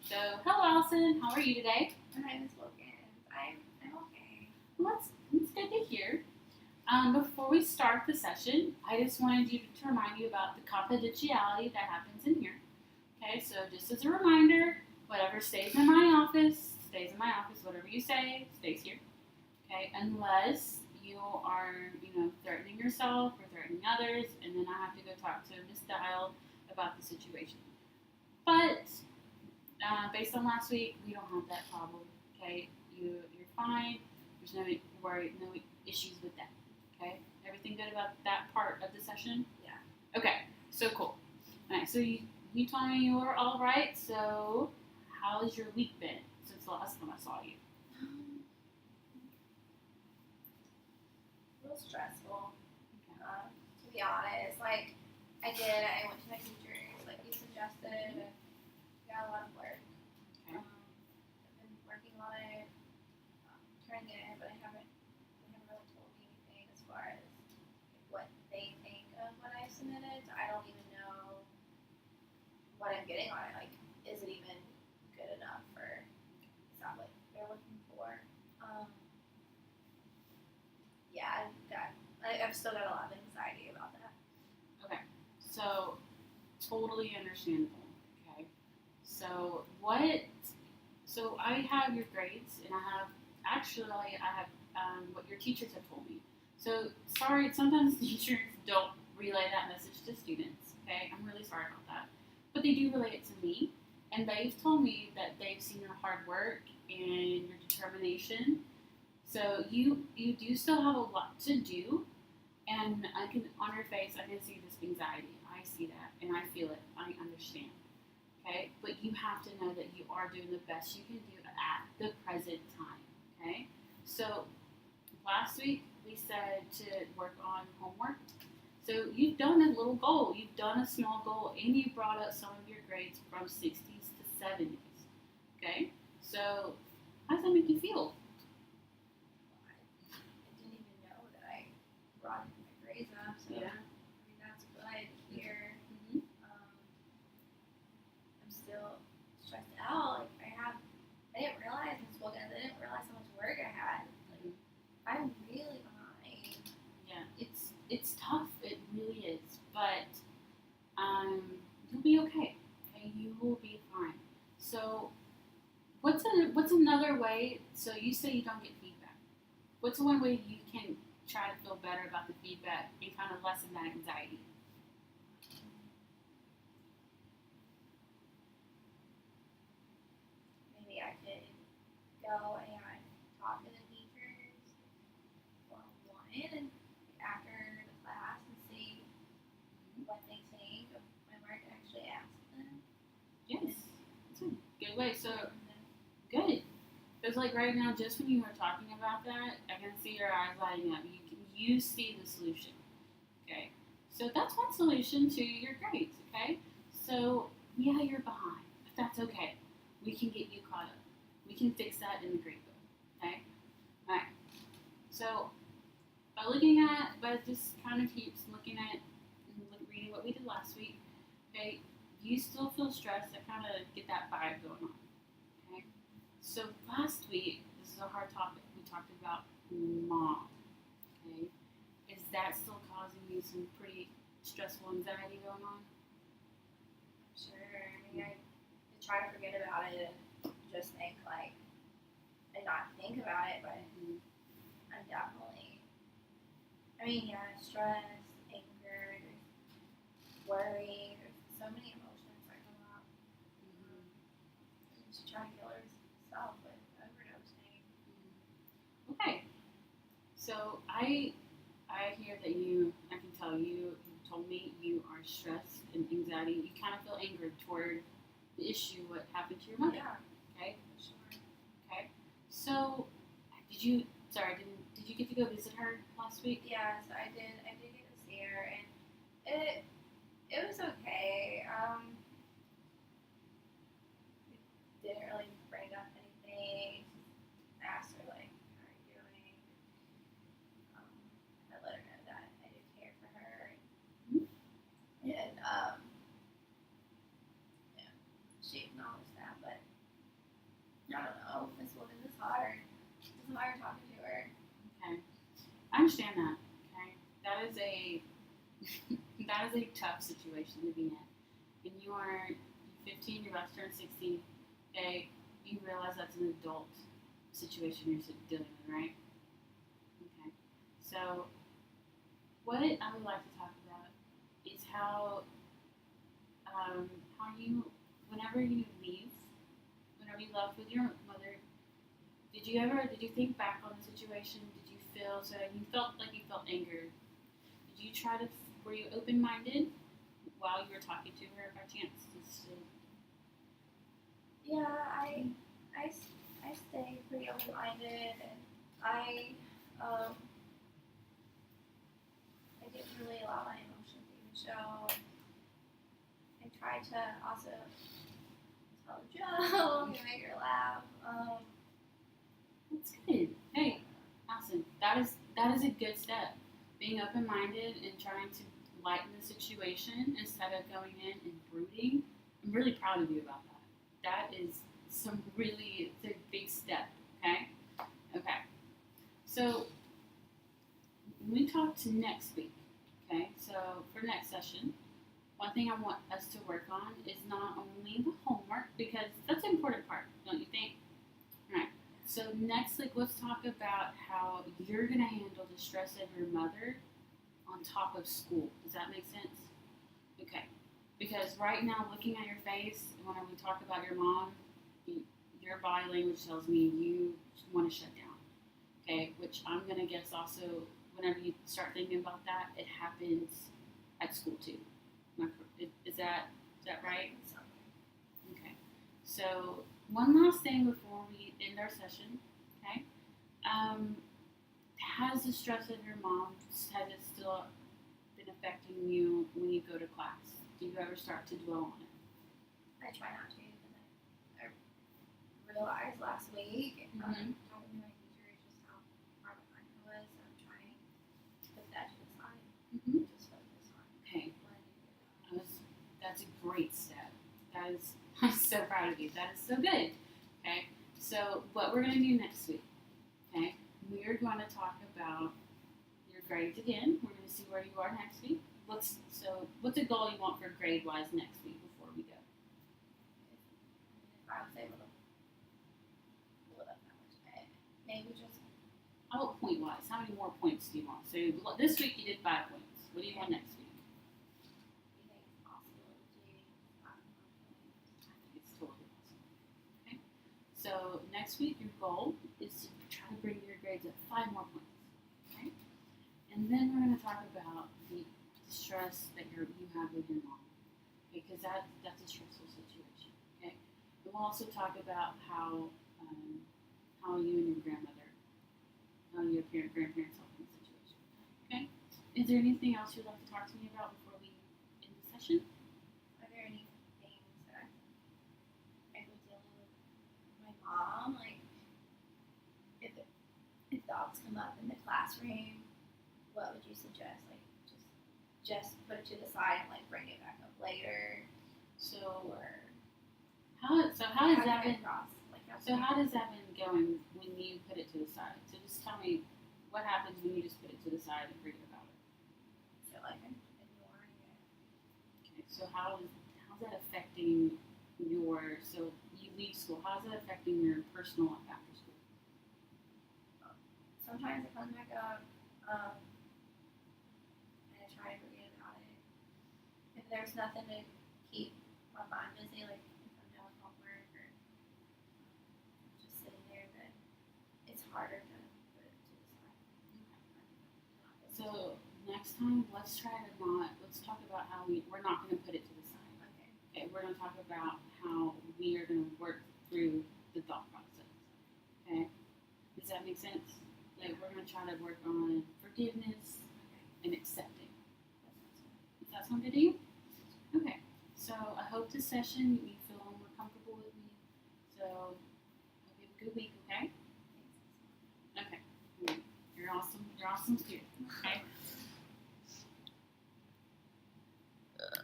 So, hello, Allison. How are you today? Hi, Miss Wilkins. I'm okay. Well, that's good to hear. Before we start the session, I just wanted to remind you about the confidentiality that happens in here. Okay, so just as a reminder, whatever stays in my office stays in my office. Whatever you say stays here. Okay, unless you are, threatening yourself or threatening others, and then I have to go talk to Miss Dial about the situation. But based on last week, we don't have that problem. Okay, you're fine. There's no worry, no issues with that. Okay, everything good about that part of the session? Yeah. Okay, so cool. All right, so you told me you were all right. So how's your week been since the last time I saw you? A little stressful, Okay. to be honest. I went to my teachers, like you suggested, and got a lot of work. Okay. I've been working on it, turning it in, but they haven't really told me anything as far as what they think of what I submitted. So I don't even know what I'm getting on it. Like, is it even good enough for is that what they're looking for? Yeah, I've still got a lot of anxiety about that. Okay. So totally understandable. Okay. So what? So I have your grades, and I have what your teachers have told me. So sorry, sometimes teachers don't relay that message to students. Okay, I'm really sorry about that, but they do relay it to me, and they've told me that they've seen your hard work and your determination. So you do still have a lot to do, and I can on your face I can see this anxiety. I see that, and I feel it. I understand. Okay, but you have to know that you are doing the best you can do at the present time. Okay, so last week we said to work on homework. So you've done a little goal, you've done a small goal, and you brought up some of your grades from 60s to 70s. Okay, so how does that make you feel? I didn't even know that I brought my grades up, so Yeah. I mean that's good here. Mm-hmm. I'm still stressed out. I didn't realize Miss Wilkins. I didn't realize how much work I had. Like, I'm really behind. Yeah, it's tough. It really is, but um, you'll be okay. Okay, you will be fine. So what's another way? So you say you don't get feedback. What's one way you can try to feel better about the feedback and kind of lessen that anxiety? Maybe I could go and talk to the teachers one on one and after the class and see what they think of my work and actually ask them. Yes, it's a good way. So And then, good. Because like right now, just when you were talking about that, I can see your eyes lighting up. You see the solution. Okay, so that's one solution to your grades. Okay, so yeah, you're behind, but that's okay. We can get you caught up. We can fix that in the grade book. Okay, all right. So by just kind of keeps looking at and reading what we did last week. Okay, you still feel stressed. I kind of get that vibe going on. Okay, so last week this is a hard topic. We talked about mom. Okay, is that still causing you some pretty stressful anxiety going on? sure, I mean, I try to forget about it and just think and not think about it, but Mm-hmm. I'm definitely, I mean, yeah, stress, anger, worry, there's so many emotions that come up. She tried to kill herself with overdosing. Okay, so I hear that I can tell you told me you are stressed and anxiety. You kind of feel anger toward the issue, what happened to your mother. Yeah, Okay, for sure. okay. So did you get to go visit her last week? Yeah, so I did get to see her, and it it was okay. We didn't really bring up anything. Just asked her how are you doing? Um, I let her know that I did care for her, Mhm. and yeah, she acknowledged that. But hard. It's hard talking to her. Okay. I understand that. Okay. That is a that is a tough situation to be in. And you are 15, you're about to turn 16. Okay. You realize that's an adult situation you're dealing with, right? Okay. So what I would like to talk about is how you, whenever you leave, whenever you left with your mother, did you think back on the situation? Did you feel, so you felt like you felt anger? Did you try to, were you open minded while you were talking to her by chance? Yeah, I stay pretty open minded, and um I didn't really allow my emotions to even show. I tried to also tell a joke and make her laugh. That's good. Hey, awesome. That is a good step. Being open minded and trying to lighten the situation instead of going in and brooding. I'm really proud of you about that. That is it's a big step. Okay? Okay. So when we talk to next week, okay, so for next session, one thing I want us to work on is not only the homework, because that's an important part, don't you think? All right. So next week, let's talk about how you're going to handle the stress of your mother on top of school. Does that make sense? Okay. Because right now, looking at your face, when we talk about your mom, your body language tells me you want to shut down. Okay, which I'm going to guess also, whenever you start thinking about that, it happens at school too. Is that right? Okay. So one last thing before we end our session. Okay. Has the stress of your mom, has it still been affecting you when you go to class? Do you ever start to dwell on it? I try not to, because I realized last week talking to my teacher just how far behind I was. So I'm trying to put that to the side. Just focus on Okay. learning. That's a great step. That is, I'm so proud of you. That is so good. Okay. So what we're going to do next week, okay, we are going to talk about your grades again. We're going to see where you are next week. What's a goal you want for grade-wise next week before we go? If I was able to pull it up that much, maybe just How about point-wise? How many more points do you want? So this week you did 5 points. What do you want next week? you think it's possible to do 5 more points. I think it's totally awesome. Okay. So next week your goal is to try to bring your grades up 5 more points. Okay. And then we're going to talk about the stress that you have with your mom. Okay, because that's a stressful situation. Okay. And we'll also talk about how you and your grandmother, how your grandparents help in the situation. Okay. Is there anything else you'd like to talk to me about before we end the session? Are there any things that I would deal with my mom? Like, if thoughts come up in the classroom, what would you suggest? Like, just put it to the side and like bring it back up later, So or how has that been? How can does that been going when you put it to the side? So just tell me what happens when you just put it to the side and forget about it. I feel like I'm ignoring it? Okay. So how's that affecting so you leave school? How's that affecting your personal life after school? Sometimes it comes back up, and I try to forget about it. If there's nothing to keep my mind busy, like if I'm done with homework or just sitting there, then it's harder to put it to the side. So next time, let's talk about how we're not going to put it to the side. Okay. Okay, we're going to talk about how we are going to work through the thought process. Okay, does that make sense? Like we're going to try to work on forgiveness and accepting. Does that sound good to you? Okay, so I hope this session you feel more comfortable with me. So hope you have a good week. Okay. Okay. You're awesome. You're awesome too. Okay.